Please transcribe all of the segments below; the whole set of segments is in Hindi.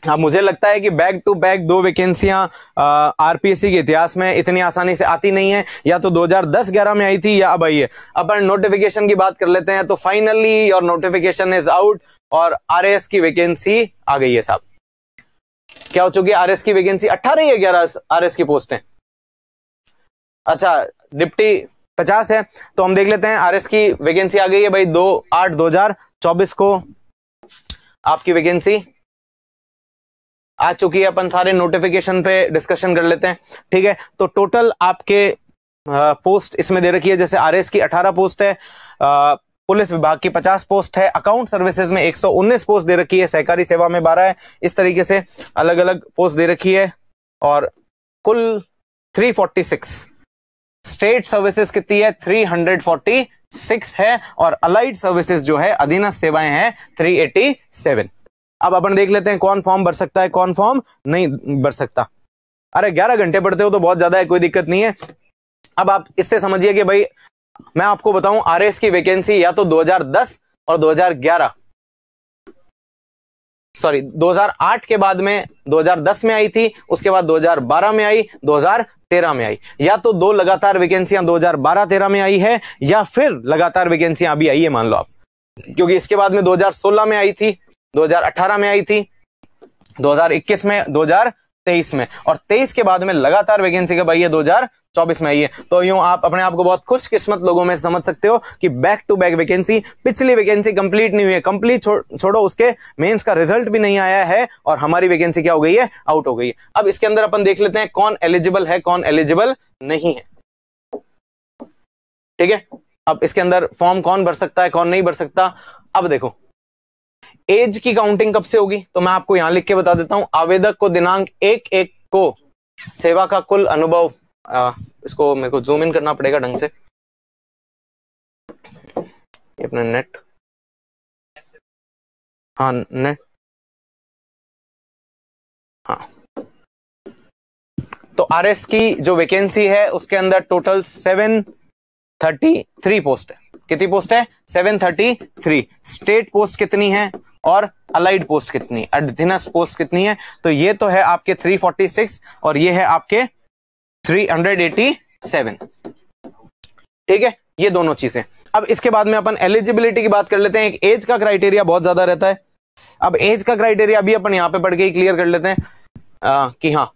अब मुझे लगता है कि बैक टू बैक दो वैकेंसियां आरपीएससी के इतिहास में इतनी आसानी से आती नहीं है, या तो 2010-11 में आई थी या अब आई है। अपन नोटिफिकेशन की बात कर लेते हैं। तो finally your notification is out और आरएएस की वैकेंसी आ गई है साहब। क्या हो चुकी है आरएएस की वैकेंसी? 18 या 11 आरएएस की पोस्ट है। अच्छा, डिप्टी 50 है। तो हम देख लेते हैं, आरएएस की वैकेंसी आ गई है भाई 2/8/2024 को आपकी वैकेंसी आ चुकी है। अपन सारे नोटिफिकेशन पे डिस्कशन कर लेते हैं, ठीक है। तो टोटल आपके पोस्ट इसमें दे रखी है, जैसे आरएएस की 18 पोस्ट है, पुलिस विभाग की 50 पोस्ट है, अकाउंट सर्विसेज में 119 पोस्ट दे रखी है, सहकारी सेवा में 12 है। इस तरीके से अलग अलग पोस्ट दे रखी है और कुल 346। स्टेट सर्विसेज कितनी है? 346 है और अलाइड सर्विसेज जो है अधीनस्थ सेवाएं हैं 387। अब अपन देख लेते हैं कौन फॉर्म भर सकता है, कौन फॉर्म नहीं भर सकता। अरे 11 घंटे पढ़ते हो तो बहुत ज्यादा है, कोई दिक्कत नहीं है। अब आप इससे समझिए कि भाई मैं आपको बताऊं, आरएएस की वैकेंसी या तो 2010 और 2011 सॉरी 2008 के बाद में 2010 में आई थी, उसके बाद 2012 में आई, 2013 में आई। या तो दो लगातार वैकेंसियां 2012-13 में आई है, या फिर लगातार वैकेंसियां अभी आई है मान लो आप, क्योंकि इसके बाद में 2016 में आई थी, 2018 में आई थी, 2021 में, 2023 में, और 23 के बाद में लगातार वैकेंसी कब आई है? 2024 में आई है। तो यूं आप अपने आप को बहुत खुशकिस्मत लोगों में समझ सकते हो कि बैक टू बैक वैकेंसी। पिछली वैकेंसी कंप्लीट नहीं हुई है, कंप्लीट छोड़ो, उसके मेंस का रिजल्ट भी नहीं आया है और हमारी वैकेंसी क्या हो गई है? आउट हो गई है। अब इसके अंदर अपन देख लेते हैं कौन एलिजिबल है, कौन एलिजिबल नहीं है, ठीक है। अब इसके अंदर फॉर्म कौन भर सकता है, कौन नहीं भर सकता। अब देखो, एज की काउंटिंग कब से होगी तो मैं आपको यहां लिख के बता देता हूं। आवेदक को दिनांक 1/1 को सेवा का कुल अनुभव, इसको मेरे को जूम इन करना पड़ेगा ढंग से, अपना नेट, हाँ नेट, हाँ। तो आरएस की जो वैकेंसी है उसके अंदर टोटल 733 पोस्ट है। कितनी पोस्ट है? 733। स्टेट पोस्ट कितनी है और अलाइड पोस्ट कितनी, अधीनस्थ पोस्ट कितनी है? तो ये तो है आपके 346 और ये है आपके 387, ठीक है। ये दोनों चीजें। अब इसके बाद में अपन एलिजिबिलिटी की बात कर लेते हैं। एक एज का क्राइटेरिया बहुत ज्यादा रहता है। अब एज का क्राइटेरिया अभी अपन यहां पे पढ़ के ही क्लियर कर लेते हैं कि हाँ,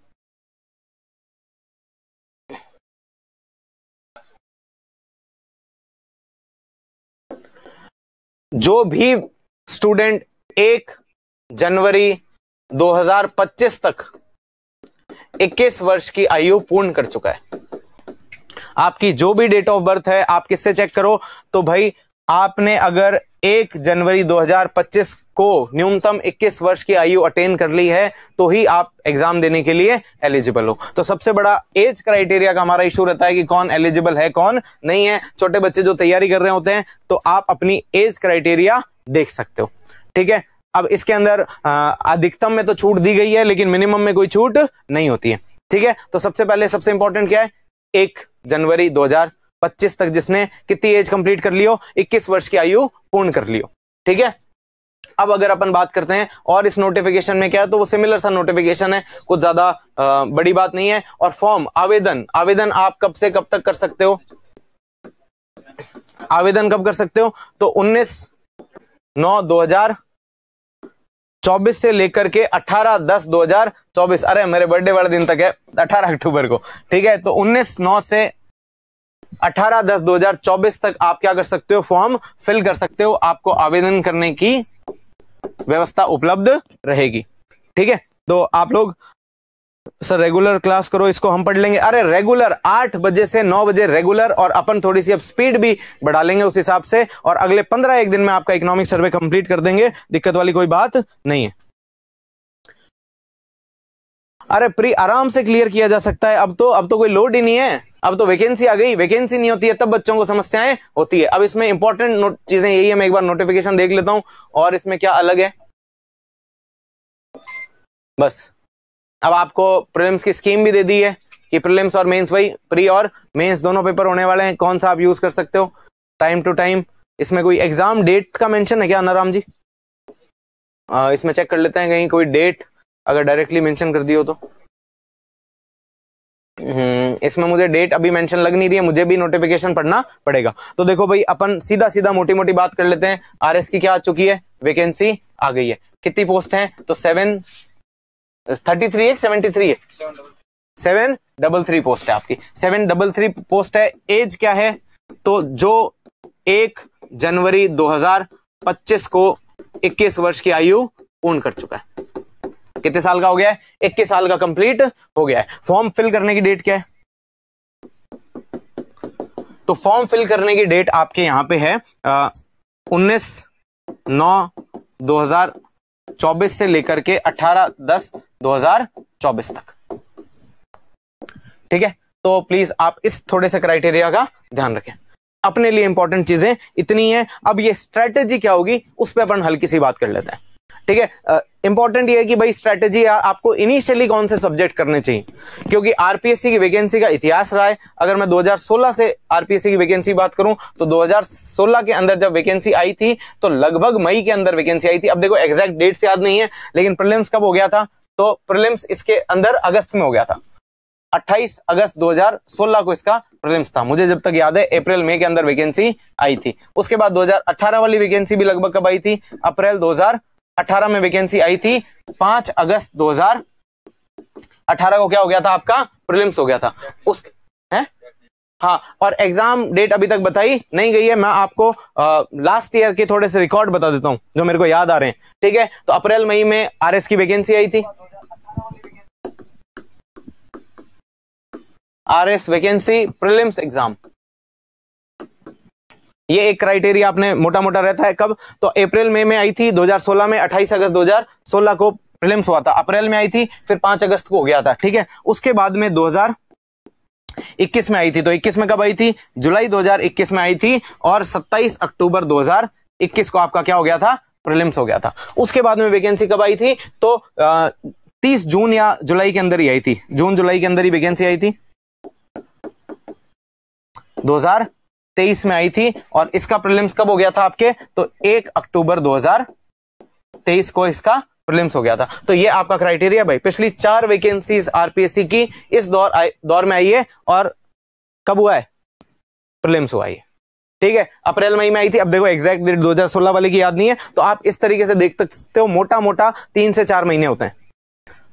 जो भी स्टूडेंट 1 जनवरी 2025 तक 21 वर्ष की आयु पूर्ण कर चुका है, आपकी जो भी डेट ऑफ बर्थ है, आप किससे चेक करो तो भाई आपने अगर 1 जनवरी 2025 को न्यूनतम 21 वर्ष की आयु अटेन कर ली है तो ही आप एग्जाम देने के लिए एलिजिबल हो। तो सबसे बड़ा एज क्राइटेरिया का हमारा इशू रहता है कि कौन एलिजिबल है, कौन नहीं है। छोटे बच्चे जो तैयारी कर रहे होते हैं तो आप अपनी एज क्राइटेरिया देख सकते हो, ठीक है। अब इसके अंदर अधिकतम में तो छूट दी गई है लेकिन मिनिमम में कोई छूट नहीं होती है, ठीक है। तो सबसे पहले सबसे इंपॉर्टेंट क्या है? 1 जनवरी 2025 तक जिसने कितनी एज कंप्लीट कर लियो? 21 वर्ष की आयु पूर्ण कर लियो, ठीक है। अब अगर अपन बात करते हैं और इस नोटिफिकेशन में क्या है, तो वो सिमिलर सा नोटिफिकेशन है, कुछ ज्यादा बड़ी बात नहीं है। और फॉर्म आवेदन आप कब से कब तक कर सकते हो? आवेदन कब कर सकते हो? तो 19/9/2024 से लेकर के 18/10/2024, अरे मेरे बर्थडे वाले दिन तक है, 18 अक्टूबर को, ठीक है। तो 19/9 से 18/10/2024 तक आप क्या कर सकते हो? फॉर्म फिल कर सकते हो। आपको आवेदन करने की व्यवस्था उपलब्ध रहेगी, ठीक है। तो आप लोग सर रेगुलर क्लास करो, इसको हम पढ़ लेंगे। अरे रेगुलर 8 बजे से 9 बजे रेगुलर, और अपन थोड़ी सी अब स्पीड भी बढ़ा लेंगे उस हिसाब से, और अगले 15 दिन में आपका इकोनॉमिक सर्वे कंप्लीट कर देंगे, दिक्कत वाली कोई बात नहीं है। अरे प्री आराम से क्लियर किया जा सकता है। अब तो कोई लोड ही नहीं है, अब तो वैकेंसी आ गई। वैकेंसी नहीं होती है तब बच्चों को समस्याएं होती है। अब इसमें इंपॉर्टेंट चीजें यही है, मैं एक बार नोटिफिकेशन देख लेता हूं और इसमें क्या अलग है बस। अब आपको प्रीलिम्स की स्कीम भी दे दी है कि प्रीलिम्स और मेंस, वही प्री और मेंस दोनों पेपर होने वाले हैं, कौन सा आप यूज कर सकते हो टाइम टू टाइम। इसमें कोई एग्जाम डेट का मेंशन है क्या नाराम जी? इसमें चेक कर लेते हैं कहीं कोई डेट अगर डायरेक्टली मेंशन कर दियो तो। इसमें मुझे डेट अभी मेंशन लग नहीं रही है, मुझे भी नोटिफिकेशन पढ़ना पड़ेगा। तो देखो भाई, अपन सीधा सीधा मोटी मोटी बात कर लेते हैं। आरएस की क्या आ चुकी है, वैकेंसी आ गई है। कितनी पोस्ट है, तो 733 है, 73 है, 733 पोस्ट है आपकी, 733 पोस्ट है। एज क्या है, तो जो 1 जनवरी 2025 को 21 वर्ष की आयु पूर्ण कर चुका है। कितने साल का हो गया है, 21 साल का कंप्लीट हो गया है। फॉर्म फिल करने की डेट क्या है, तो फॉर्म फिल करने की डेट आपके यहां पे है 19/9/2024 से लेकर के 18/10/2024 तक। ठीक है, तो प्लीज आप इस थोड़े से क्राइटेरिया का ध्यान रखें। अपने लिए इंपॉर्टेंट चीजें इतनी हैं। अब ये स्ट्रेटेजी क्या होगी उस पर अपन हल्की सी बात कर लेते हैं। ठीक है, इंपॉर्टेंट ये है कि भाई स्ट्रेटेजी आपको इनिशियली कौन से सब्जेक्ट करने चाहिए, क्योंकि आरपीएससी की वैकेंसी का इतिहास रहा है। अगर मैं 2016 से आरपीएससी की वैकेंसी बात करूं तो 2016 के अंदर जब वैकेंसी आई थी तो लगभग मई के अंदर वैकेंसी आई थी। अब देखो एग्जैक्ट डेट्स याद नहीं है, लेकिन प्रीलिम्स कब हो गया था, तो प्रीलिम्स इसके अंदर अगस्त में हो गया था। 28 अगस्त 2016 को इसका प्रीलिम्स था। मुझे जब तक याद है अप्रैल मई के अंदर वैकेंसी आई थी। उसके बाद 2018 वाली वैकेंसी भी लगभग कब आई थी, अप्रैल 2018 में वैकेंसी आई थी। 5 अगस्त 2018 को क्या हो गया था, आपका प्रीलिम्स हो गया था। उस है हाँ, और एग्जाम डेट अभी तक बताई नहीं गई है। मैं आपको लास्ट ईयर के थोड़े से रिकॉर्ड बता देता हूं जो मेरे को याद आ रहे हैं। ठीक है, तो अप्रैल मई में आरएस की वैकेंसी आई थी। आरएस वैकेंसी प्रीलिम्स एग्जाम, ये एक क्राइटेरिया आपने मोटा मोटा रहता है। कब, तो अप्रैल मई में आई थी 2016 में, 28 अगस्त 2016 को प्रीलिम्स हुआ था। अप्रैल में आई थी, फिर 5 अगस्त को हो गया था। ठीक है, उसके बाद में 2021 में आई थी। तो 21 में कब आई थी, जुलाई 2021 में आई थी, और 27 अक्टूबर 2021 को आपका क्या हो गया था, प्रीलिम्स हो गया था। उसके बाद में वैकेंसी कब आई थी, तो 30 जून या जुलाई के अंदर ही आई थी, जून जुलाई के अंदर ही वैकेंसी आई थी। 2023 में आई थी, और इसका प्रीलिम्स कब हो गया था आपके, तो 1 अक्टूबर 2023 को इसका प्रीलिम्स हो गया था। तो ये आपका क्राइटेरिया भाई। पिछली 4 वैकेंसीज आरपीएससी की इस दौर में आई है, और कब हुआ है, प्रीलिम्स हुआ है। ठीक है, अप्रैल मई में आई थी। अब देखो एग्जैक्ट डेट 2016 वाले की याद नहीं है, तो आप इस तरीके से देख सकते हो, मोटा मोटा 3 से 4 महीने होते हैं।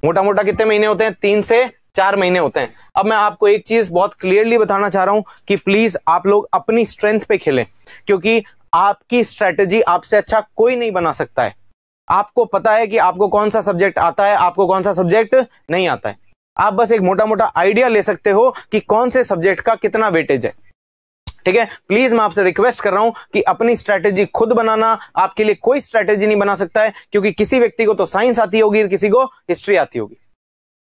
मोटा मोटा कितने महीने होते हैं, 3 से 4 महीने होते हैं। अब मैं आपको एक चीज बहुत क्लियरली बताना चाह रहा हूं कि प्लीज आप लोग अपनी स्ट्रेंथ पे खेलें, क्योंकि आपकी स्ट्रेटेजी आपसे अच्छा कोई नहीं बना सकता है। आपको पता है कि आपको कौन सा सब्जेक्ट आता है, आपको कौन सा सब्जेक्ट नहीं आता है। आप बस एक मोटा मोटा आइडिया ले सकते हो कि कौन से सब्जेक्ट का कितना वेटेज है। ठीक है, प्लीज मैं आपसे रिक्वेस्ट कर रहा हूं कि अपनी स्ट्रेटेजी खुद बनाना। आपके लिए कोई स्ट्रेटेजी नहीं बना सकता है, क्योंकि किसी व्यक्ति को तो साइंस आती होगी और किसी को हिस्ट्री आती होगी।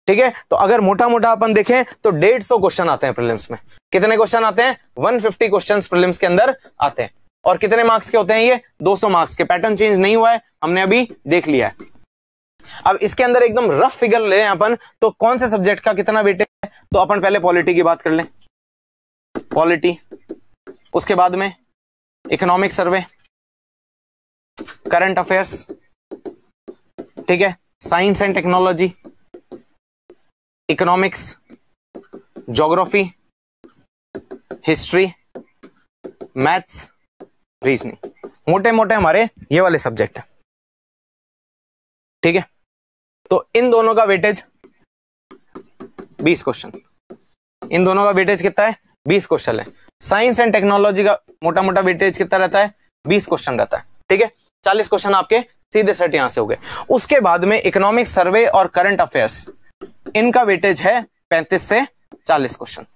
ठीक है, तो अगर मोटा मोटा अपन देखें तो 150 क्वेश्चन आते हैं प्रीलिम्स में। कितने क्वेश्चन आते हैं, 150 क्वेश्चंस प्रीलिम्स के अंदर आते हैं। और कितने मार्क्स के होते हैं ये, 200 मार्क्स के। पैटर्न चेंज नहीं हुआ है, हमने अभी देख लिया है। अब इसके अंदर एकदम रफ फिगर ले अपन, तो कौन से सब्जेक्ट का कितना वेटेज है, तो अपन पहले पॉलिटी की बात कर लें। पॉलिटी, उसके बाद में इकोनॉमिक सर्वे, करंट अफेयर्स, ठीक है, science and technology, economics, geography, history, maths, reasoning. मोटे मोटे हमारे ये वाले सब्जेक्ट है। ठीक है, तो इन दोनों का वेटेज 20 क्वेश्चन। इन दोनों का वेटेज कितना है, 20 क्वेश्चन है। साइंस एंड टेक्नोलॉजी का मोटा मोटा वेटेज कितना रहता है, 20 क्वेश्चन रहता है। ठीक है, 40 क्वेश्चन आपके सीधे सेट यहां से हो गए। उसके बाद में इकोनॉमिक सर्वे और करंट अफेयर्स, इनका वेटेज है 35 से 40 क्वेश्चन।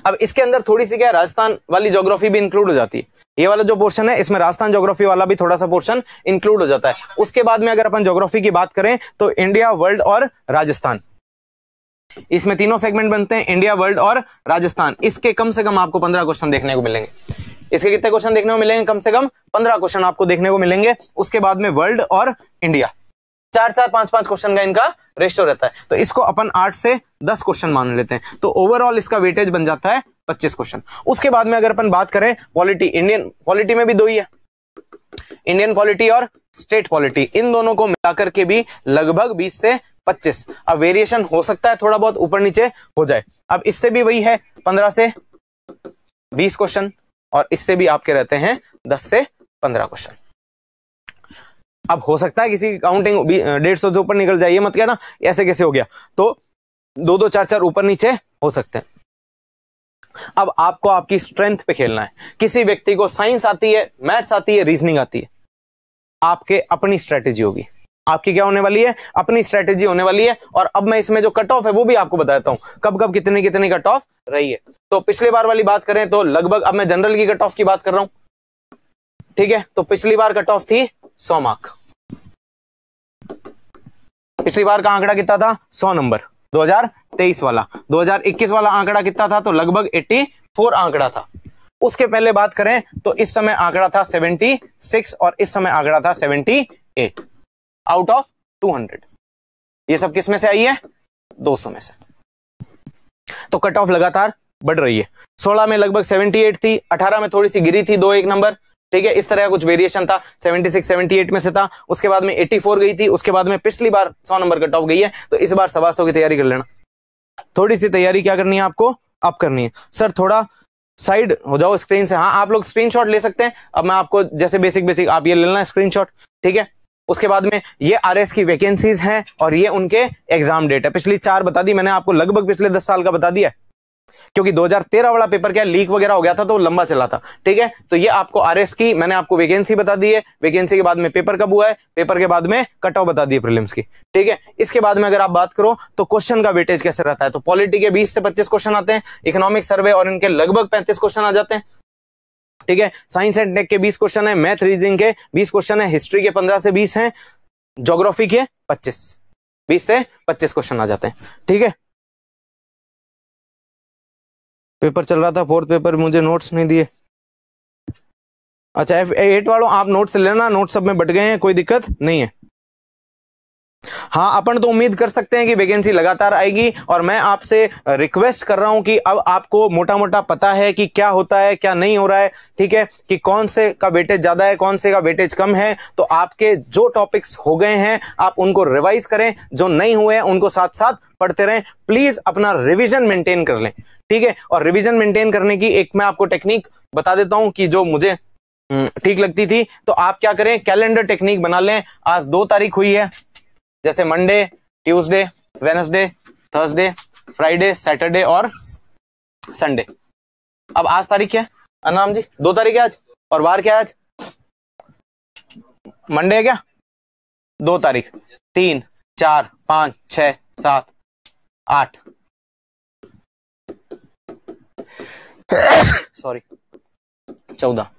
अब इसके अंदर थोड़ी सी क्या है, राजस्थान वाली ज्योग्राफी भी इंक्लूड हो जाती है। ये वाला जो पोर्शन है इसमें राजस्थान ज्योग्राफी वाला भी थोड़ा सा पोर्शन इंक्लूड हो जाता है। उसके बाद में अगर अपन ज्योग्राफी की बात करें तो इंडिया, वर्ल्ड और राजस्थान, इसमें तीनों सेगमेंट बनते हैं, इंडिया, वर्ल्ड और राजस्थान। इसके कम से कम आपको 15 क्वेश्चन देखने को मिलेंगे। इसके कितने क्वेश्चन देखने को मिलेंगे, कम से कम 15 क्वेश्चन आपको देखने को मिलेंगे। उसके बाद में वर्ल्ड और इंडिया, 4-4, 5-5 क्वेश्चन का इनका रेशियो रहता है। तो इसको अपन 8 से 10 क्वेश्चन मान लेते हैं, तो ओवरऑल इसका वेटेज बन जाता है 25 क्वेश्चन। उसके बाद में अगर अपन बात करें पॉलिटी, इंडियन पॉलिटी में भी 2 ही है। इंडियन पॉलिटी और स्टेट पॉलिटी, इन दोनों को मिलाकर के भी लगभग 20 से 25। अब वेरिएशन हो सकता है थोड़ा बहुत ऊपर नीचे हो जाए। अब इससे भी वही है 15 से 20 क्वेश्चन, और इससे भी आपके रहते हैं 10 से 15 क्वेश्चन। अब हो सकता है किसी की काउंटिंग 150 से ऊपर निकल जाए, ये मत कहना ऐसे कैसे हो गया, तो 2-2 4-4 ऊपर नीचे हो सकते हैं। अब आपको आपकी स्ट्रेंथ पे खेलना है। किसी व्यक्ति को साइंस आती है, मैथ्स आती है, रीजनिंग आती है, आपके अपनी स्ट्रेटेजी होगी। आपकी क्या होने वाली है? अपनी स्ट्रेटेजी होने वाली है। और अब मैं इसमें जो कट ऑफ है वो भी आपको बताता हूं, कब कब कितनी कितनी कट ऑफ रही है। तो पिछले बार वाली बात करें तो लगभग, अब मैं जनरल की कट ऑफ की बात कर रहा हूं, ठीक है, तो पिछली बार कट ऑफ थी 100 मार्क। पिछली बार का आंकड़ा कितना था? 100 नंबर। 2023 वाला, 2021 वाला आंकड़ा कितना था? तो लगभग 84 आंकड़ा था। उसके पहले बात करें तो इस समय आंकड़ा था 76 और इस समय आंकड़ा था 78 आउट ऑफ 200। ये सब किस में से आई है? 200 में से। तो कट ऑफ लगातार बढ़ रही है। 16 में लगभग 78 थी, 18 में थोड़ी सी गिरी थी 2-1 नंबर, ठीक है, इस तरह का कुछ वेरिएशन था। 76 78 में से था, उसके बाद में 84 गई थी, उसके बाद में पिछली बार 100 नंबर कट ऑफ गई है। तो इस बार 125 की तैयारी कर लेना। थोड़ी सी तैयारी क्या करनी है आपको? अप करनी है। सर थोड़ा साइड हो जाओ स्क्रीन से। हाँ, आप लोग स्क्रीनशॉट ले सकते हैं। अब मैं आपको जैसे बेसिक आप ये ले लेना स्क्रीनशॉट, ठीक है। उसके बाद में ये आरएस की वैकेंसीज हैं और ये उनके एग्जाम डेट है। पिछली 4 बता दी मैंने आपको, लगभग पिछले 10 साल का बता दिया, क्योंकि 2013 वाला पेपर क्या लीक वगैरह हो गया था तो लंबा चला था, ठीक है। तो ये आपको आरएस की मैंने आपको वैकेंसी बता दी है, वैकेंसी के बाद में पेपर कब हुआ है, पेपर के बाद में कट ऑफ बता दी है प्रीलिम्स की, ठीक है। इसके बाद में अगर आप बात करो तो क्वेश्चन का वेटेज कैसे रहता है, तो पॉलिटी के 20 से 25 क्वेश्चन आते हैं, इकोनॉमिक सर्वे और इनके लगभग 35 क्वेश्चन आ जाते हैं, ठीक है। साइंस एंड टेक के 20 क्वेश्चन है, मैथ रीजनिंग के 20 क्वेश्चन है, हिस्ट्री के 15 से 20 हैं, ज्योग्राफी के 20 से 25 क्वेश्चन आ जाते हैं, ठीक है। पेपर चल रहा था 4th पेपर, मुझे नोट्स नहीं दिए। अच्छा F8 वालों आप नोट्स लेना, नोट्स सब में बट गए हैं, कोई दिक्कत नहीं है। हाँ, अपन तो उम्मीद कर सकते हैं कि वैकेंसी लगातार आएगी, और मैं आपसे रिक्वेस्ट कर रहा हूं कि अब आपको मोटा मोटा पता है कि क्या होता है क्या नहीं हो रहा है, ठीक है, कि कौन से का वेटेज ज्यादा है कौन से का वेटेज कम है। तो आपके जो टॉपिक्स हो गए हैं आप उनको रिवाइज करें, जो नहीं हुए हैं उनको साथ साथ पढ़ते रहें। प्लीज अपना रिवीजन मेंटेन कर लें, ठीक है। और रिवीजन मेंटेन करने की एक मैं आपको टेक्निक बता देता हूं कि जो मुझे ठीक लगती थी। तो आप क्या करें, कैलेंडर टेक्निक बना लें। आज 2 तारीख हुई है, जैसे Monday, Tuesday, Wednesday, Thursday, Friday, Saturday और संडे। अब आज तारीख क्या है अनाम जी? 2 तारीख है आज, और वार क्या है आज? मंडे है क्या? 2 तारीख, 3 4 5 6 7 8 सॉरी 14।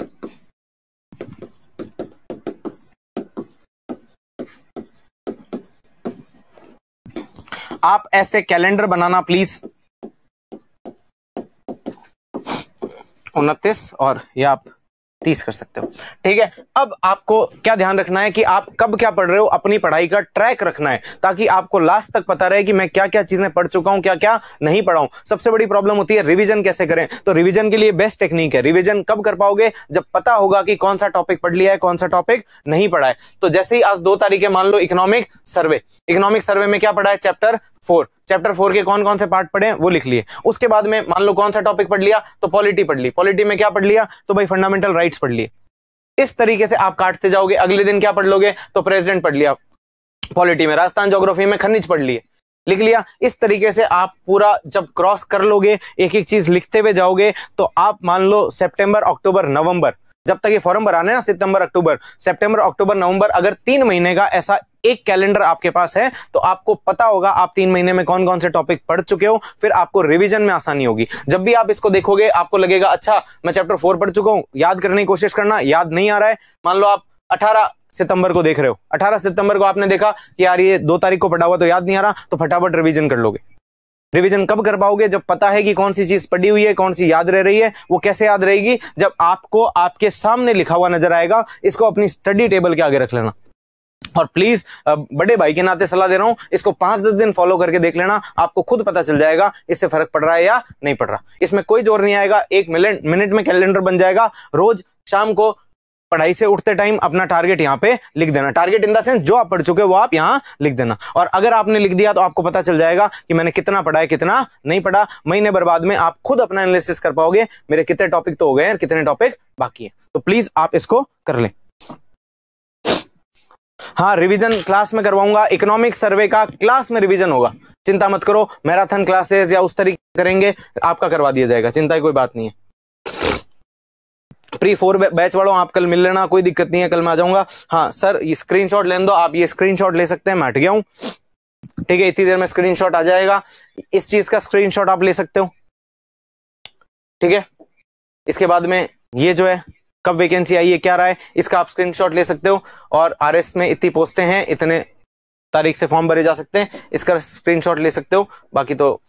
आप ऐसे कैलेंडर बनाना प्लीज। 29 और या आप 30 कर सकते हो, ठीक है। अब आपको क्या ध्यान रखना है कि आप कब क्या पढ़ रहे हो, अपनी पढ़ाई का ट्रैक रखना है, ताकि आपको लास्ट तक पता रहे कि मैं क्या क्या चीजें पढ़ चुका हूं, क्या क्या नहीं पढ़ा हूं। सबसे बड़ी प्रॉब्लम होती है रिवीजन कैसे करें। तो रिवीजन के लिए बेस्ट टेक्निक है, रिवीजन कब कर पाओगे, जब पता होगा कि कौन सा टॉपिक पढ़ लिया है कौन सा टॉपिक नहीं पढ़ा है। तो जैसे ही आज 2 तारीख है, मान low economic survey, economic survey में क्या पढ़ा है? चैप्टर 4, चैप्टर 4 के कौन कौन से पार्ट पढ़े वो लिख लिए। उसके बाद में मान लो कौन सा टॉपिक पढ़ लिया, तो पॉलिटी पढ़ ली, पॉलिटी में क्या पढ़ लिया? तो भाई फंडामेंटल राइट्स पढ़ लिए। इस तरीके से आप काटते जाओगे। अगले दिन क्या पढ़ लोगे? तो प्रेसिडेंट पढ़ लिया पॉलिटी में, राजस्थान ज्योग्राफी में खनिज पढ़ लिए, लिख लिया। इस तरीके से आप पूरा जब क्रॉस कर लोगे, एक एक चीज लिखते हुए जाओगे, तो आप मान लो सितंबर अक्टूबर नवंबर, जब तक ये फॉर्म भराने ना, सितंबर अक्टूबर नवंबर, अगर 3 महीने का ऐसा एक कैलेंडर आपके पास है तो आपको पता होगा आप 3 महीने में कौन कौन से टॉपिक पढ़ चुके हो। फिर आपको रिवीजन में आसानी होगी। जब भी आप इसको देखोगे आपको लगेगा अच्छा मैं चैप्टर 4 पढ़ चुका हूं, याद करने की कोशिश करना, याद नहीं आ रहा है। मान लो आप 18 सितंबर को देख रहे हो, 18 सितंबर को आपने देखा कि यार ये 2 तारीख को पढ़ा हुआ तो याद नहीं आ रहा, तो फटाफट रिवीजन कर लोगे। रिवीजन कब कर पाओगे? जब पता है कि कौन सी चीज पढ़ी हुई है, कौन सी याद रह रही है। वो कैसे याद रहेगी? जब आपको आपके सामने लिखा हुआ नजर आएगा। इसको अपनी स्टडी टेबल के आगे रख लेना, और प्लीज बड़े भाई के नाते सलाह दे रहा हूं, इसको 5-10 दिन फॉलो करके देख लेना, आपको खुद पता चल जाएगा इससे फर्क पड़ रहा है या नहीं पड़ रहा। इसमें कोई जोर नहीं आएगा, 1 मिनट में कैलेंडर बन जाएगा। रोज शाम को पढ़ाई से उठते टाइम अपना टारगेट यहाँ पे लिख देना। टारगेट इन द सेंस जो आप पढ़ चुके हो वो आप यहाँ लिख देना। और अगर आपने लिख दिया तो आपको पता चल जाएगा कि मैंने कितना पढ़ा है कितना नहीं पढ़ा। महीने भर बाद में आप खुद अपना एनालिसिस कर पाओगे, मेरे कितने टॉपिक तो हो गए हैं, कितने टॉपिक बाकी है। तो प्लीज आप इसको कर लें। हाँ, रिवीजन क्लास में करवाऊंगा, इकोनॉमिक सर्वे का क्लास में रिवीजन होगा, चिंता मत करो। मैराथन क्लासेस या उस तरीके करेंगे, आपका करवा दिया जाएगा, चिंता की कोई बात नहीं है। प्री 4 बैच वालों आप कल मिल लेना, कोई दिक्कत नहीं है, कल मैं आ जाऊंगा। हाँ सर, ये स्क्रीनशॉट लेने दो, आप ये स्क्रीनशॉट ले सकते हैं, मैं हट गया हूं, ठीक है, इतनी देर में स्क्रीनशॉट आ जाएगा। इस चीज का स्क्रीनशॉट आप ले सकते हो, ठीक है। इसके बाद में ये जो है कब वैकेंसी आई है क्या रहा है, इसका आप स्क्रीनशॉट ले सकते हो। और आरएस में इतनी पोस्टें हैं, इतने तारीख से फॉर्म भरे जा सकते हैं, इसका स्क्रीनशॉट ले सकते हो। बाकी तो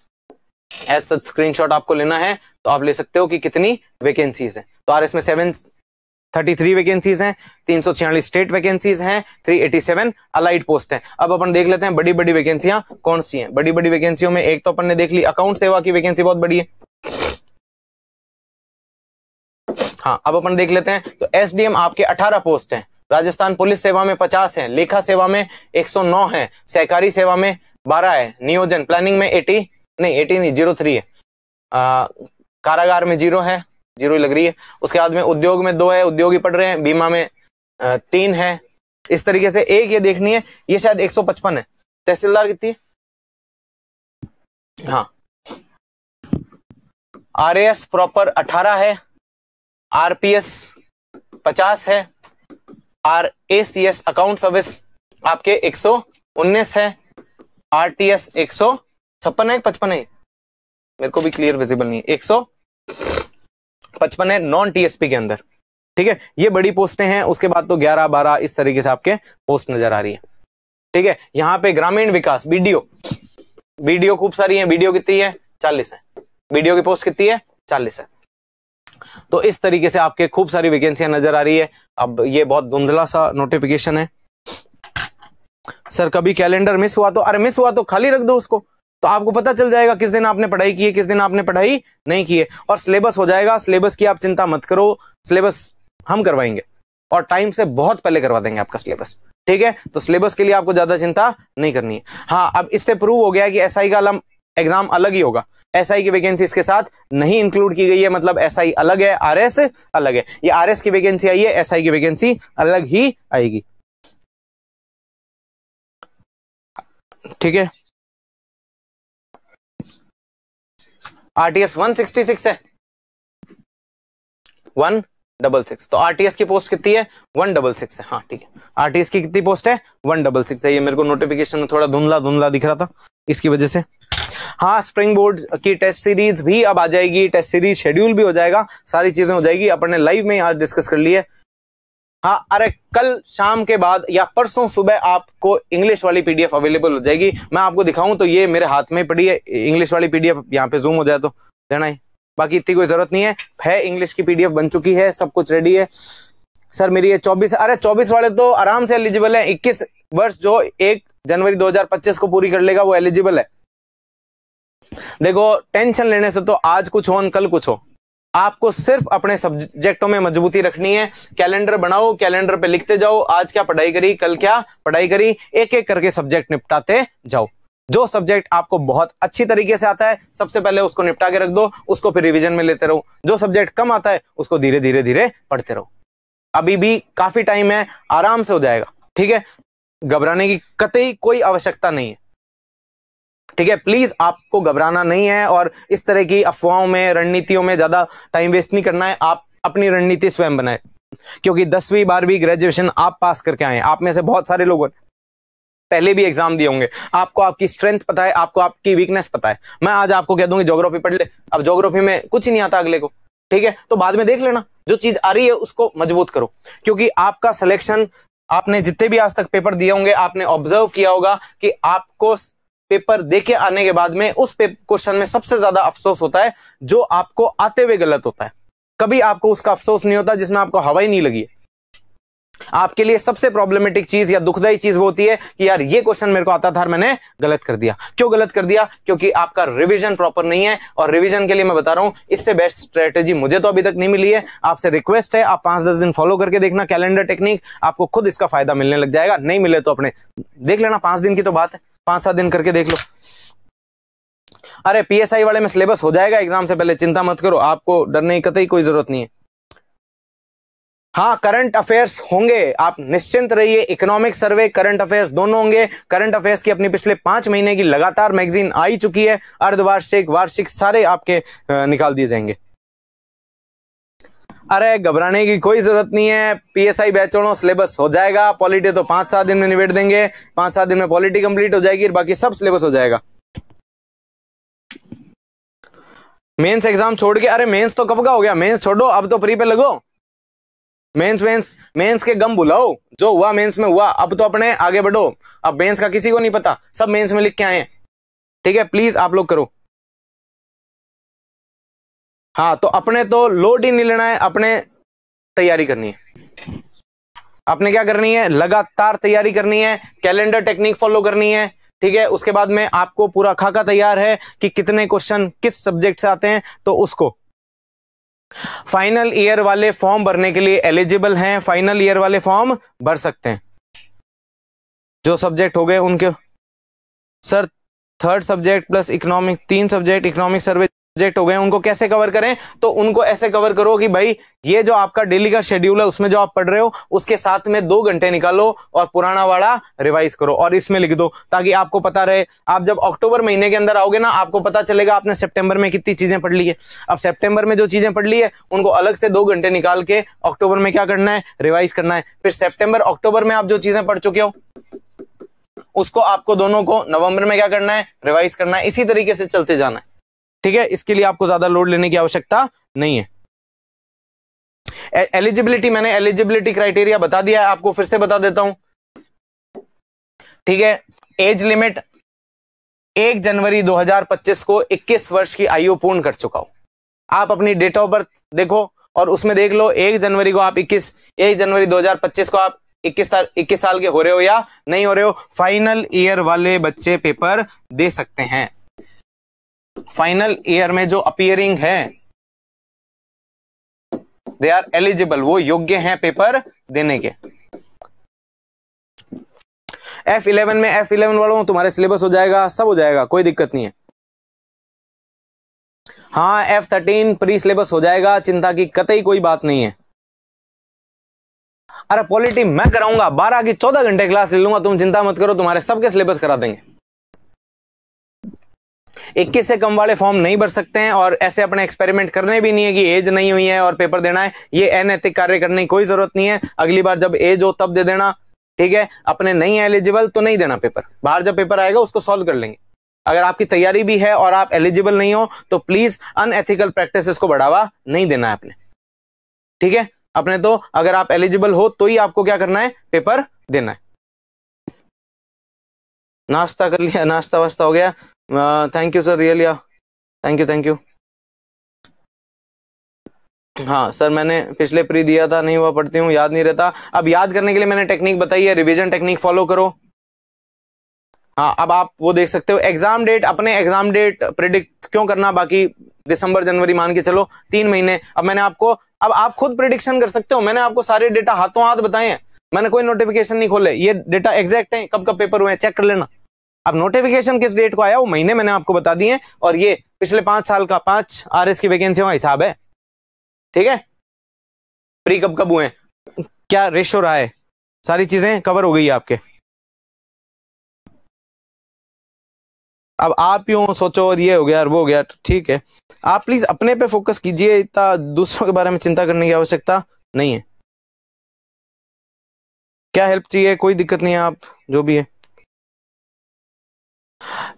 एज सच स्क्रीनशॉट आपको लेना है तो आप ले सकते हो कि कितनी वैकेंसीज हैं। तो आरएस में 733 वैकेंसीज हैं, 346 स्टेट वैकेंसीज हैं, 387 अलाइड पोस्ट हैं। अब अपन देख लेते हैं बड़ी बड़ी वैकेंसियां कौन सी हैं। बड़ी बड़ी वैकेंसियों में एक तो अपन ने देख ली अकाउंट सेवा की वैकेंसी बहुत बड़ी है। हाँ, अब अपन देख लेते हैं तो एसडीएम आपके 18 पोस्ट हैं, राजस्थान पुलिस सेवा में 50 है, लेखा सेवा में 109 है, सहकारी सेवा में 12 है, नियोजन प्लानिंग में 80 नहीं 03 है, कारागार में 0 है, 0 ही लग रही है। उसके बाद में उद्योग में 2 है, उद्योगी पढ़ रहे हैं, बीमा में 3 है। इस तरीके से एक ये देखनी है, ये शायद 155 है। तहसीलदार कितनी है? हाँ, आरएएस प्रॉपर 18 है, आरपीएस 50 है, आरएसीएस अकाउंट सर्विस आपके 119 है, आरटीएस 156 है, 55 है, मेरे को भी क्लियर विजिबल नहीं है, 155 है नॉन टीएसपी के अंदर, ठीक है। ये बड़ी पोस्टें हैं। उसके बाद तो 11 12 इस तरीके से आपके पोस्ट नजर आ रही है, ठीक है। यहाँ पे ग्रामीण विकास बीडीओ खूब सारी है। बीडीओ कितनी है? 40 है। बीडीओ की पोस्ट कितनी है? 40 है। तो इस तरीके से आपके खूब सारी वैकेंसियां नजर आ रही है। अब ये बहुत धुंधला सा नोटिफिकेशन है। सर कभी कैलेंडर मिस हुआ तो, अरे मिस हुआ तो खाली रख दो उसको, तो आपको पता चल जाएगा किस दिन आपने पढ़ाई की है, किस दिन आपने पढ़ाई नहीं की है। और सिलेबस हो जाएगा, सिलेबस की आप चिंता मत करो, सिलेबस हम करवाएंगे और टाइम से बहुत पहले करवा देंगे आपका सिलेबस, ठीक है। तो सिलेबस के लिए आपको ज्यादा चिंता नहीं करनी है। हाँ, अब इससे प्रूव हो गया कि एसआई का एग्जाम अलग ही होगा। एसआई की वैकेंसी इसके साथ नहीं इंक्लूड की गई है, मतलब एसआई अलग है, आरएस अलग है। ये आरएस की वैकेंसी आई है, एसआई की वैकेंसी अलग ही आएगी, ठीक है। आरटीएस 166 है, 166, तो आरटीएस की पोस्ट कितनी है? 166 है। हाँ ठीक है, आरटीएस की कितनी पोस्ट है? 166 है। ये मेरे को नोटिफिकेशन में थोड़ा धुंधला धुंधला दिख रहा था, इसकी वजह से। हाँ, स्प्रिंग बोर्ड की टेस्ट सीरीज भी अब आ जाएगी, टेस्ट सीरीज शेड्यूल भी हो जाएगा, सारी चीजें हो जाएगी। अपन ने लाइव में आज डिस्कस कर ली है। हाँ, अरे कल शाम के बाद या परसों सुबह आपको इंग्लिश वाली पीडीएफ अवेलेबल हो जाएगी। मैं आपको दिखाऊं तो ये मेरे हाथ में पड़ी है इंग्लिश वाली पीडीएफ, यहाँ पे जूम हो जाए तो देना ही, बाकी इतनी कोई जरूरत नहीं है। इंग्लिश की पीडीएफ बन चुकी है, सब कुछ रेडी है। सर मेरी ये 24, अरे 24 वाले तो आराम से एलिजिबल है। 21 वर्ष जो 1 जनवरी 2025 को पूरी कर लेगा वो एलिजिबल है। देखो, टेंशन लेने से तो आज कुछ हो कल कुछ हो, आपको सिर्फ अपने सब्जेक्टों में मजबूती रखनी है। कैलेंडर बनाओ, कैलेंडर पे लिखते जाओ आज क्या पढ़ाई करी, कल क्या पढ़ाई करी, एक एक करके सब्जेक्ट निपटाते जाओ। जो सब्जेक्ट आपको बहुत अच्छी तरीके से आता है सबसे पहले उसको निपटा के रख दो, उसको फिर रिवीजन में लेते रहो। जो सब्जेक्ट कम आता है उसको धीरे धीरे धीरे पढ़ते रहो। अभी भी काफी टाइम है, आराम से हो जाएगा, ठीक है। घबराने की कतई कोई आवश्यकता नहीं है, ठीक है। प्लीज आपको घबराना नहीं है और इस तरह की अफवाहों में, रणनीतियों में ज्यादा टाइम वेस्ट नहीं करना है। आप अपनी रणनीति स्वयं बनाए, क्योंकि 10वीं 12वीं ग्रेजुएशन आप पास करके आए। आप में से बहुत सारे लोगों पहले भी एग्जाम दिए होंगे, आपको आपकी स्ट्रेंथ पता है, आपको आपकी वीकनेस पता है। मैं आज आपको कह दूंगी ज्योग्राफी पढ़ ले, अब ज्योग्राफी में कुछ ही नहीं आता अगले को, ठीक है, तो बाद में देख लेना। जो चीज आ रही है उसको मजबूत करो, क्योंकि आपका सिलेक्शन, आपने जितने भी आज तक पेपर दिए होंगे आपने ऑब्जर्व किया होगा कि आपको पेपर देके आने के बाद में उस क्वेश्चन में सबसे ज्यादा अफसोस होता है जो आपको आते हुए गलत होता है। कभी आपको उसका अफसोस नहीं होता जिसमें आपको हवा ही नहीं लगी है। आपके लिए सबसे प्रॉब्लमेटिक चीज या दुखदाई चीज वो होती है कि यार ये क्वेश्चन मेरे को आता था और मैंने गलत कर दिया। क्यों गलत कर दिया? क्योंकि आपका रिवीजन प्रॉपर नहीं है। और रिवीजन के लिए मैं बता रहा हूं, इससे बेस्ट स्ट्रेटेजी मुझे तो अभी तक नहीं मिली है। आपसे रिक्वेस्ट है, आप 5-10 दिन फॉलो करके देखना कैलेंडर टेक्निक, आपको खुद इसका फायदा मिलने लग जाएगा। नहीं मिले तो अपने देख लेना, 5 दिन की तो बात है, 5-7 दिन करके देख लो। अरे पीएसआई वाले में सिलेबस हो जाएगा एग्जाम से पहले, चिंता मत करो, आपको डरने की कतई कोई जरूरत नहीं है। हाँ, करंट अफेयर्स होंगे, आप निश्चिंत रहिए। इकोनॉमिक सर्वे, करंट अफेयर्स दोनों होंगे। करंट अफेयर्स की अपनी पिछले 5 महीने की लगातार मैगजीन आई चुकी है, अर्धवार्षिक, वार्षिक सारे आपके निकाल दिए जाएंगे। अरे घबराने की कोई जरूरत नहीं है, पीएसआई बैचों सिलेबस हो जाएगा। पॉलिटी तो 5-7 दिन में निबेड़ देंगे, 5-7 दिन में पॉलिटी कंप्लीट हो जाएगी, बाकी सब सिलेबस हो जाएगा। मेंस एग्जाम छोड़ के, अरे मेंस तो कब का हो गया, मेंस छोड़ो, अब तो प्री पे लगो। मेंस के गम भुलाओ, जो हुआ मेंस में हुआ, अब तो अपने आगे बढ़ो। अब मेंस का किसी को नहीं पता, सब मेंस में लिख के आए हैं, ठीक है? प्लीज आप लोग करो। हाँ, तो अपने तो लोड ही नहीं लेना है, अपने तैयारी करनी है। आपने क्या करनी है? लगातार तैयारी करनी है, कैलेंडर टेक्निक फॉलो करनी है, ठीक है? उसके बाद में आपको पूरा खाका तैयार है कि कितने क्वेश्चन किस सब्जेक्ट से आते हैं, तो उसको फाइनल ईयर वाले फॉर्म भरने के लिए एलिजिबल हैं, फाइनल ईयर वाले फॉर्म भर सकते हैं। जो सब्जेक्ट हो गए उनके, sir 3rd subject plus economic, 3 subject economic survey subject हो गए, उनको कैसे कवर करें? तो उनको ऐसे कवर करो कि भाई ये जो आपका डेली का शेड्यूल है उसमें जो आप पढ़ रहे हो उसके साथ में 2 घंटे निकालो और पुराना वाला रिवाइज करो और इसमें लिख दो, ताकि आपको पता रहे। आप जब अक्टूबर महीने के अंदर आओगे ना, आपको पता चलेगा आपने सितंबर में कितनी चीजें पढ़ ली है। अब सितंबर में जो चीजें पढ़ ली है उनको अलग से 2 घंटे निकाल के अक्टूबर में क्या करना है? रिवाइज करना है। फिर सितंबर अक्टूबर में आप जो चीजें पढ़ चुके हो उसको आपको दोनों को नवंबर में क्या करना है? रिवाइज करना है। इसी तरीके से चलते जाना है, ठीक है? इसके लिए आपको ज्यादा लोड लेने की आवश्यकता नहीं है। एलिजिबिलिटी, मैंने एलिजिबिलिटी क्राइटेरिया बता दिया है, आपको फिर से बता देता हूं, ठीक है? एज लिमिट 1 जनवरी 2025 को 21 वर्ष की आयु पूर्ण कर चुका हो। आप अपनी डेट ऑफ बर्थ देखो और उसमें देख लो 1 जनवरी को आप 1 जनवरी 2025 को आप 21 साल के हो रहे हो या नहीं हो रहे हो। फाइनल ईयर वाले बच्चे पेपर दे सकते हैं। फाइनल ईयर में जो अपीयरिंग है दे आर एलिजिबल, वो योग्य हैं पेपर देने के। F11 में, F11 वालों तुम्हारे सिलेबस हो जाएगा, सब हो जाएगा, कोई दिक्कत नहीं है। हाँ, F13 प्री सिलेबस हो जाएगा, चिंता की कतई कोई बात नहीं है। अरे पॉलिटी मैं कराऊंगा, 12 की 14 घंटे क्लास ले लूंगा, तुम चिंता मत करो, तुम्हारे सबके सिलेबस करा देंगे। 21 से कम वाले फॉर्म नहीं भर सकते हैं और ऐसे अपने एक्सपेरिमेंट करने भी नहीं है कि एज नहीं हुई है और पेपर देना है। ये अनैतिक कार्य करने की कोई जरूरत नहीं है। अगली बार जब एज हो तब दे देना, ठीक है? अपने नहीं है एलिजिबल तो नहीं देना पेपर, बाहर जब पेपर आएगा उसको सॉल्व कर लेंगे। अगर आपकी तैयारी भी है और आप एलिजिबल नहीं हो तो प्लीज अनएथिकल प्रैक्टिसेस को बढ़ावा नहीं देना है अपने, ठीक है? अपने तो अगर आप एलिजिबल हो तो ही आपको क्या करना है? पेपर देना है। नाश्ता कर लिया? नाश्ता वास्ता हो गया? Thank you sir, really thank you. हाँ सर, मैंने पिछले प्री दिया था, नहीं हुआ, पढ़ती हूँ, याद नहीं रहता। अब याद करने के लिए मैंने टेक्निक बताई है, रिवीजन टेक्निक फॉलो करो। हाँ, अब आप वो देख सकते हो एग्जाम डेट, अपने एग्जाम डेट प्रिडिक्ट क्यों करना, बाकी दिसंबर जनवरी मान के चलो 3 महीने। अब मैंने आपको, अब आप खुद प्रिडिक्शन कर सकते हो, मैंने आपको सारे डेटा हाथों हाथ बताए हैं, मैंने कोई नोटिफिकेशन नहीं खोले, ये डेटा एग्जैक्ट है, कब कब पेपर हुए हैं चेक कर लेना। अब नोटिफिकेशन किस डेट को आया वो महीने मैंने आपको बता दिए हैं, और ये पिछले 5 साल का 5 RS की वैकेंसियों का हिसाब है, ठीक है? प्री कब कब हुए, क्या रेशो रहा है, सारी चीजें कवर हो गई है आपके। अब आप यूं सोचो और ये हो गया और वो हो गया, ठीक है? आप प्लीज अपने पे फोकस कीजिए, इतना दूसरों के बारे में चिंता करने की आवश्यकता नहीं है। क्या हेल्प चाहिए? कोई दिक्कत नहीं है, आप जो भी है,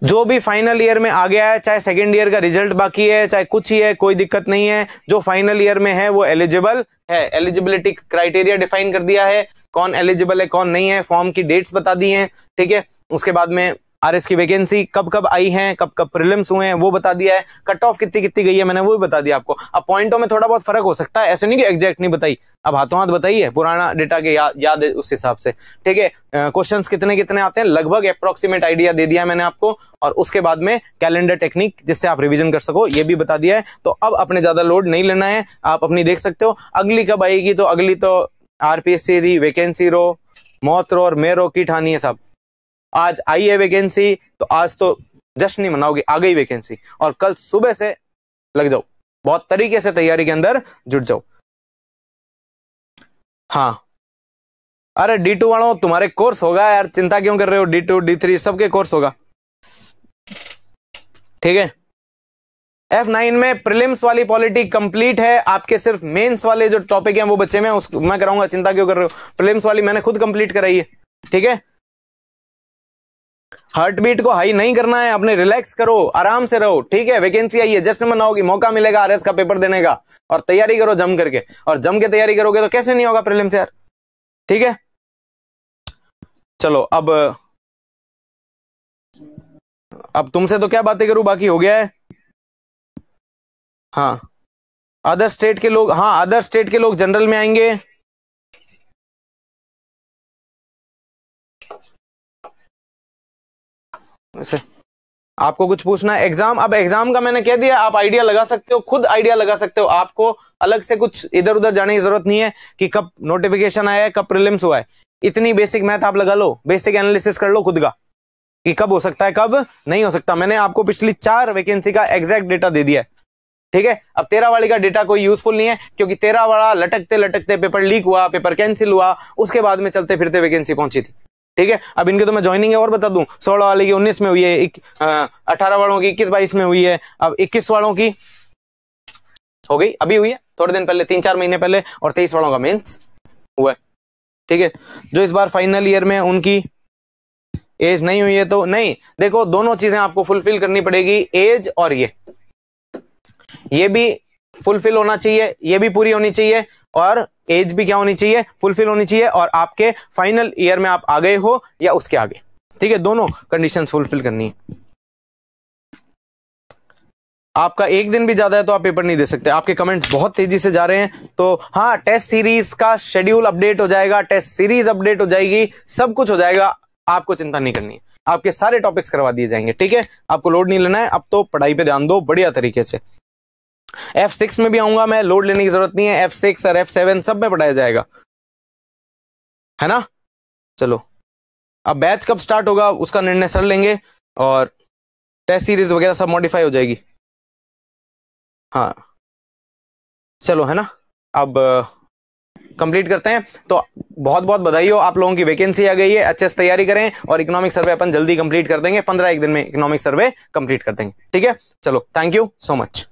जो भी फाइनल ईयर में आ गया है, चाहे सेकेंड ईयर का रिजल्ट बाकी है, चाहे कुछ ही है, कोई दिक्कत नहीं है। जो फाइनल ईयर में है वो एलिजिबल है। एलिजिबिलिटी क्राइटेरिया डिफाइन कर दिया है, कौन एलिजिबल है कौन नहीं है, फॉर्म की डेट्स बता दी हैं, ठीक है? उसके बाद में आरएस की वैकेंसी कब कब आई है, कब कब प्रीलिम्स हुए हैं वो बता दिया है, कट ऑफ कितनी कितनी गई है मैंने वो भी बता दिया आपको। अब पॉइंटों में थोड़ा बहुत फर्क हो सकता है, ऐसे नहीं कि एग्जैक्ट नहीं बताई, अब हाथों हाथ बताई है, पुराना डेटा के याद है उस हिसाब से, ठीक है। क्वेश्चंस कितने कितने आते हैं लगभग अप्रोक्सीमेट आइडिया दे दिया है मैंने आपको, और उसके बाद में कैलेंडर टेक्निक जिससे आप रिवीजन कर सको ये भी बता दिया है। तो अब अपने ज्यादा लोड नहीं लेना है, आप अपनी देख सकते हो। अगली कब आएगी, तो अगली तो आरपीएससी री वैकेंसी रो मौत रो और मेरो की ठानी है साहब। आज आई है वैकेंसी तो आज तो जश्न नहीं मनाओगे, आ गई वैकेंसी, और कल सुबह से लग जाओ, बहुत तरीके से तैयारी के अंदर जुट जाओ। हाँ, अरे D2 वालों तुम्हारे कोर्स होगा यार, चिंता क्यों कर रहे हो, D2 D3 सबके कोर्स होगा, ठीक है। F9 में प्रीलिम्स वाली पॉलिटी कंप्लीट है, आपके सिर्फ मेंस वाले जो टॉपिक हैं वो बच्चे में उसको मैं कराऊंगा, चिंता क्यों कर रहे हो। प्रीलिम्स वाली मैंने खुद कंप्लीट कराई है, ठीक है। हार्ट बीट को हाई नहीं करना है, अपने रिलैक्स करो, आराम से रहो, ठीक है। वैकेंसी आई है, जश्न मनाओगी, मौका मिलेगा आरएस का पेपर देने का, और तैयारी करो जम करके, और जम के तैयारी करोगे तो कैसे नहीं होगा प्रीलिम्स यार, ठीक है। चलो अब तुमसे तो क्या बातें करूं, बाकी हो गया है। हाँ, अदर स्टेट के लोग, हाँ अदर स्टेट के लोग जनरल में आएंगे। वैसे आपको कुछ पूछना है एग्जाम, अब एग्जाम का मैंने कह दिया, आप आइडिया लगा सकते हो, खुद आइडिया लगा सकते हो, आपको अलग से कुछ इधर उधर जाने की जरूरत नहीं है कि कब नोटिफिकेशन आया है, कब प्रीलिम्स हुआ है। इतनी बेसिक मैथ आप लगा लो, बेसिक एनालिसिस कर लो खुद का कि कब हो सकता है कब नहीं हो सकता। मैंने आपको पिछली 4 वैकेंसी का एग्जैक्ट डेटा दे दिया है, ठीक है। अब 13 वाली का डेटा कोई यूजफुल नहीं है, क्योंकि 13 वाला लटकते लटकते पेपर लीक हुआ, पेपर कैंसिल हुआ, उसके बाद में चलते फिरते वैकेंसी पहुंची थी, ठीक है। अब इनके तो मैं ज्वाइनिंग है और बता दूं, 16 वाले की 19 में हुई है, 18 वालों की 21-22 में हुई है, अब 21 वालों की हो गई, अभी हुई है थोड़े दिन पहले, 3-4 महीने पहले, और 23 वालों का मेंस हुआ है, ठीक है। जो इस बार फाइनल ईयर में उनकी एज नहीं हुई है तो नहीं, देखो दोनों चीजें आपको फुलफिल करनी पड़ेगी, एज और ये भी फुलफिल होना चाहिए, ये भी पूरी होनी चाहिए, और एज भी क्या होनी चाहिए, फुलफिल होनी चाहिए, और आपके फाइनल ईयर में आप आ गए हो या उसके आगे, ठीक है। दोनों कंडीशंस फुलफिल करनी है। आपका एक दिन भी ज्यादा है तो आप पेपर नहीं दे सकते। आपके कमेंट्स बहुत तेजी से जा रहे हैं, तो हाँ टेस्ट सीरीज का शेड्यूल अपडेट हो जाएगा, टेस्ट सीरीज अपडेट हो जाएगी, सब कुछ हो जाएगा, आपको चिंता नहीं करनी है, आपके सारे टॉपिक्स करवा दिए जाएंगे, ठीक है। आपको लोड नहीं लेना है, अब तो पढ़ाई पे ध्यान दो बढ़िया तरीके से। F6 में भी आऊंगा मैं, लोड लेने की जरूरत नहीं है, F6 और F7 सब में पढ़ाया जाएगा, है ना। चलो अब बैच कब स्टार्ट होगा उसका निर्णय कर लेंगे, और टेस्ट सीरीज वगैरह सब मॉडिफाई हो जाएगी, हाँ चलो, है ना। अब कंप्लीट करते हैं, तो बहुत बहुत बधाई हो, आप लोगों की वैकेंसी आ गई है, अच्छे से तैयारी करें, और इकोनॉमिक सर्वे अपन जल्दी कंप्लीट कर देंगे, 15 एक दिन में इकोनॉमिक सर्वे कंप्लीट कर देंगे, ठीक है। चलो थैंक यू सो मच।